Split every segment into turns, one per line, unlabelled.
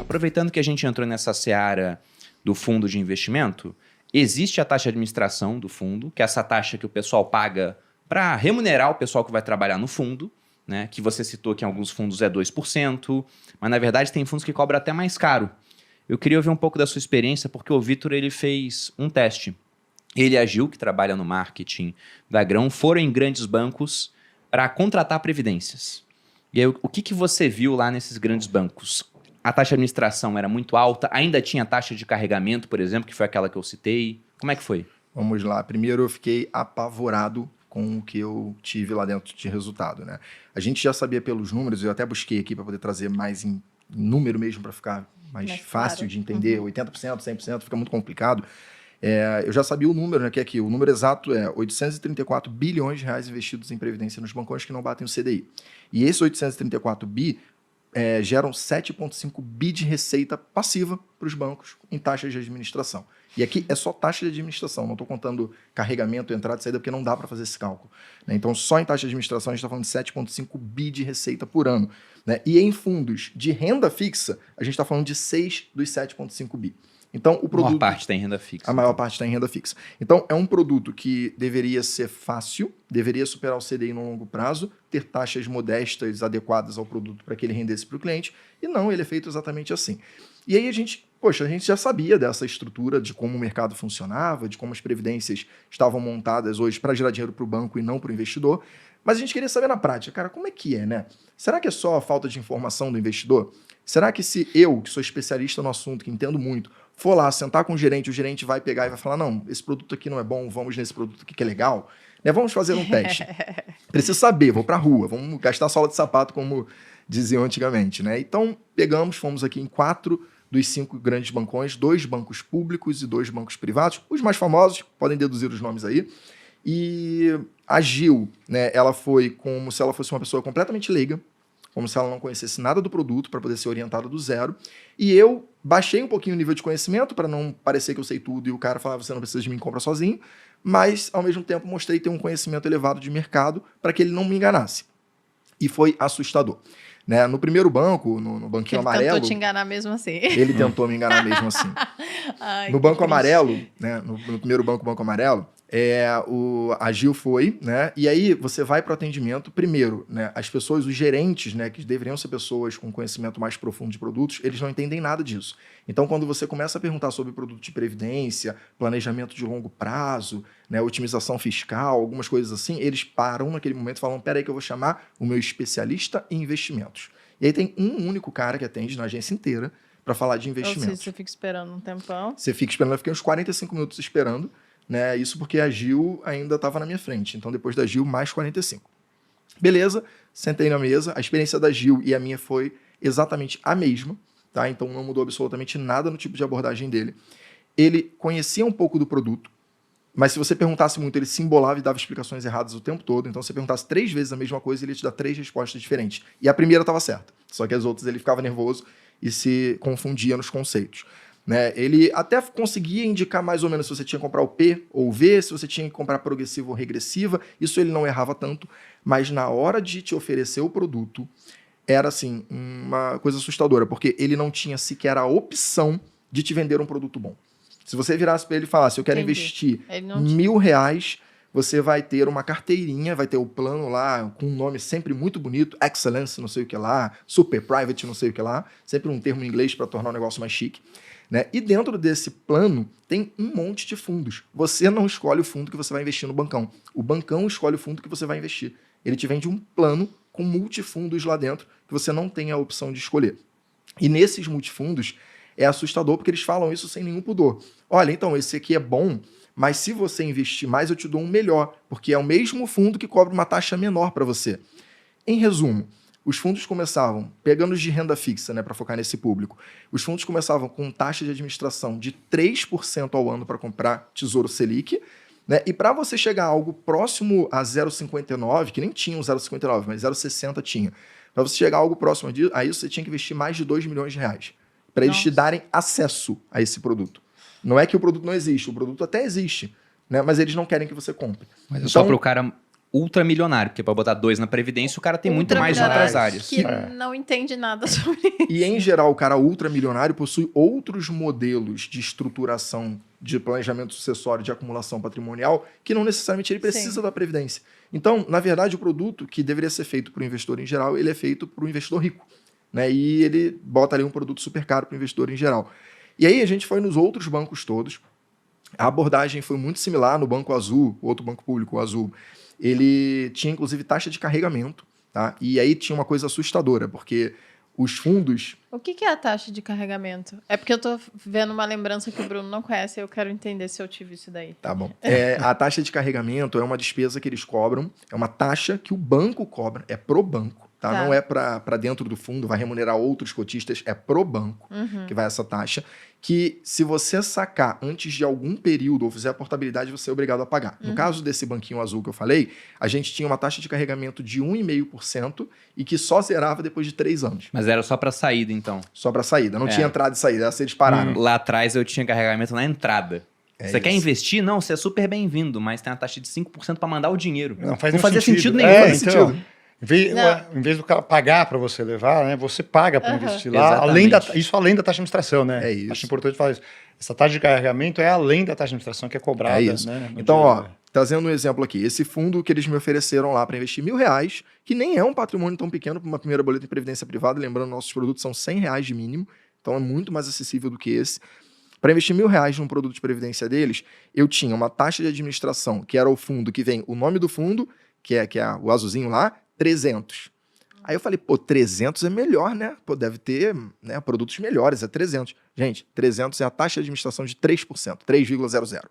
aproveitando que a gente entrou nessa seara do fundo de investimento, existe a taxa de administração do fundo, que é essa taxa que o pessoal paga para remunerar o pessoal que vai trabalhar no fundo, né? Que você citou que em alguns fundos é 2%, mas na verdade tem fundos que cobram até mais caro. Eu queria ouvir um pouco da sua experiência, porque o Vitor ele fez um teste. Ele e a Gil, que trabalha no marketing da Grão, foram em grandes bancos para contratar previdências. E aí, o que você viu lá nesses grandes bancos? A taxa de administração era muito alta? Ainda tinha taxa de carregamento, por exemplo, que foi aquela que eu citei? Como é que foi?
Vamos lá. Primeiro, eu fiquei apavorado com o que eu tive lá dentro de resultado, né? A gente já sabia pelos números, eu até busquei aqui para poder trazer mais em número mesmo, para ficar mais fácil de entender. 80%, 100%, fica muito complicado. Eu já sabia o número, né, que é aqui. O número exato é 834 bilhões de reais investidos em previdência nos bancões que não batem o CDI. E esses 834 bi geram 7,5 bi de receita passiva para os bancos em taxas de administração. E aqui é só taxa de administração, não estou contando carregamento, entrada e saída, porque não dá para fazer esse cálculo, né? Então, só em taxa de administração, a gente está falando de 7,5 bi de receita por ano, né? E em fundos de renda fixa, a gente está falando de 6 dos 7,5 bi. Então, o produto...
A maior parte está em renda fixa.
A maior parte está em renda fixa. Então, é um produto que deveria ser fácil, deveria superar o CDI no longo prazo, ter taxas modestas, adequadas ao produto para que ele rendesse para o cliente, e não, ele é feito exatamente assim. E aí a gente já sabia dessa estrutura, de como o mercado funcionava, de como as previdências estavam montadas hoje para gerar dinheiro para o banco e não para o investidor, mas a gente queria saber na prática, cara, como é que é, né? Será que é só a falta de informação do investidor? Será que se eu, que sou especialista no assunto, que entendo muito, for lá sentar com o gerente vai pegar e vai falar, não, esse produto aqui não é bom, vamos nesse produto aqui que é legal, né? Vamos fazer um teste. Preciso saber, vou para a rua, vamos gastar sola de sapato, como diziam antigamente, né? Então, fomos aqui em 4 dos 5 grandes bancões, 2 bancos públicos e 2 bancos privados, os mais famosos, podem deduzir os nomes aí. E a Gil, né, ela foi como se ela fosse uma pessoa completamente leiga, como se ela não conhecesse nada do produto, para poder ser orientada do zero. E eu baixei um pouquinho o nível de conhecimento, para não parecer que eu sei tudo e o cara falava, você não precisa de mim, compra sozinho, mas, ao mesmo tempo, mostrei ter um conhecimento elevado de mercado para que ele não me enganasse. E foi assustador. Né? No primeiro banco, no banquinho amarelo...
Ele tentou te enganar mesmo assim.
Ele tentou me enganar mesmo assim.
Ai,
no banco amarelo, né? No primeiro banco, o banco amarelo, a Gil foi, né? E aí você vai para o atendimento. Primeiro, né? As pessoas, os gerentes, né? Que deveriam ser pessoas com conhecimento mais profundo de produtos, eles não entendem nada disso. Então, quando você começa a perguntar sobre produto de previdência, planejamento de longo prazo, né? Otimização fiscal, algumas coisas assim, eles param naquele momento e falam, peraí que eu vou chamar o meu especialista em investimentos. E aí tem um único cara que atende na agência inteira para falar de investimentos.
Ou seja, você fica esperando um tempão.
Você fica esperando, eu fiquei uns 45 minutos esperando, né? Isso porque a Gil ainda estava na minha frente. Então, depois da Gil, mais 45. Beleza, sentei na mesa. A experiência da Gil e a minha foi exatamente a mesma, tá? Então, não mudou absolutamente nada no tipo de abordagem dele. Ele conhecia um pouco do produto, mas se você perguntasse muito, ele se embolava e dava explicações erradas o tempo todo. Então, se você perguntasse 3 vezes a mesma coisa, ele ia te dar 3 respostas diferentes. E a primeira estava certa, só que as outras ele ficava nervoso e se confundia nos conceitos. Né? Ele até conseguia indicar mais ou menos se você tinha que comprar o P ou o V, se você tinha que comprar progressiva ou regressiva, isso ele não errava tanto, mas na hora de te oferecer o produto, era assim, uma coisa assustadora, porque ele não tinha sequer a opção de te vender um produto bom. Se você virasse para ele e falasse, eu quero investir R$1.000, você vai ter uma carteirinha, vai ter o plano lá com um nome sempre muito bonito, Excellence, não sei o que lá, Super Private, não sei o que lá, sempre um termo em inglês para tornar o negócio mais chique. Né? E dentro desse plano tem um monte de fundos. Você não escolhe o fundo que você vai investir no bancão. O bancão escolhe o fundo que você vai investir. Ele te vende um plano com multifundos lá dentro que você não tem a opção de escolher. E nesses multifundos é assustador porque eles falam isso sem nenhum pudor. Olha, então esse aqui é bom, mas se você investir mais eu te dou um melhor, porque é o mesmo fundo que cobra uma taxa menor para você. Em resumo, os fundos começavam, pegando os de renda fixa, né, para focar nesse público, os fundos começavam com taxa de administração de 3% ao ano para comprar Tesouro Selic, né, e para você chegar a algo próximo a 0,59, que nem tinha um 0,59, mas 0,60 tinha, para você chegar a algo próximo a isso, você tinha que investir mais de R$2 milhões, para eles te darem acesso a esse produto. Não é que o produto não existe, o produto até existe, né, mas eles não querem que você compre.
Mas então, só para o cara ultramilionário, porque para botar 2 na Previdência, o cara tem muito mais em
Ultramilionário
outras áreas.
Que não entende nada sobre isso.
E, em geral, o cara ultramilionário possui outros modelos de estruturação de planejamento sucessório de acumulação patrimonial que não necessariamente ele precisa
Sim.
da Previdência. Então, na verdade, o produto que deveria ser feito para o investidor em geral, ele é feito para o investidor rico. Né? E ele bota ali um produto super caro para o investidor em geral. E aí a gente foi nos outros bancos todos. A abordagem foi muito similar no Banco Azul, outro banco público, o Azul. Ele tinha, inclusive, taxa de carregamento. Tá? E aí tinha uma coisa assustadora, porque os fundos...
O que é a taxa de carregamento? É porque eu tô vendo uma lembrança que o Bruno não conhece e eu quero entender se eu tive isso daí.
Tá bom. A taxa de carregamento é uma despesa que eles cobram, é uma taxa que o banco cobra, é pro banco, tá?
Tá.
Não é para dentro do fundo, vai remunerar outros cotistas, é pro banco que vai essa taxa, que se você sacar antes de algum período ou fizer a portabilidade, você é obrigado a pagar. No caso desse banquinho azul que eu falei, a gente tinha uma taxa de carregamento de 1,5% e que só zerava depois de 3 anos.
Mas era só para saída, então.
Só para saída, não
É.
tinha entrada e saída, essa eles pararam.
Lá atrás eu tinha carregamento na entrada.
É
Você quer
isso.
investir? Não, você é super bem-vindo, mas tem uma taxa de 5% para mandar o dinheiro.
Não faz
Não
nenhum
fazia sentido nenhum.
É,
Faz
então,
sentido.
em vez do cara pagar para você levar, né, você paga para
Aham.
investir lá, além
Exatamente.
isso além da taxa de administração, né?
É isso.
Acho importante falar isso. Essa taxa de carregamento é além da taxa de administração que é cobrada.
É isso.
Né, no
Então,
dia-
ó, trazendo um exemplo aqui, esse fundo que eles me ofereceram lá para investir R$1.000, que nem é um patrimônio tão pequeno para uma primeira boleta em previdência privada, lembrando, nossos produtos são R$100 de mínimo, então é muito mais acessível do que esse. Para investir R$1.000 num produto de previdência deles, eu tinha uma taxa de administração, que era o fundo que vem o nome do fundo, que é o azulzinho lá, 300. Aí eu falei, pô, 300 é melhor, né? Pô, deve ter, né, produtos melhores, é 300. Gente, 300 é a taxa de administração de 3%, 3,00.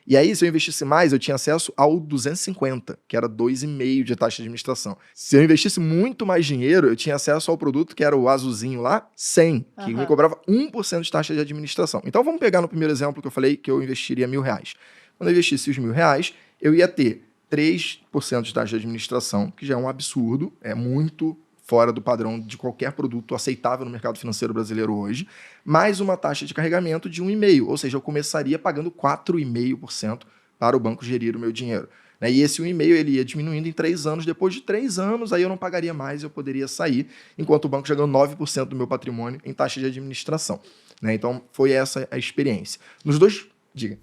E aí, se eu investisse mais, eu tinha acesso ao 250, que era 2,5% de taxa de administração. Se eu investisse muito mais dinheiro, eu tinha acesso ao produto que era o azulzinho lá, 100, que me cobrava 1% de taxa de administração. Então, vamos pegar no primeiro exemplo que eu falei que eu investiria R$1.000. Quando eu investisse os R$1.000, eu ia ter 3% de taxa de administração, que já é um absurdo, é muito fora do padrão de qualquer produto aceitável no mercado financeiro brasileiro hoje, mais uma taxa de carregamento de 1,5%, ou seja, eu começaria pagando 4,5% para o banco gerir o meu dinheiro. Né? E esse 1,5% ele ia diminuindo em 3 anos, depois de 3 anos aí eu não pagaria mais, eu poderia sair, enquanto o banco já ganhou 9% do meu patrimônio em taxa de administração. Né? Então foi essa a experiência. Nos dois... Diga.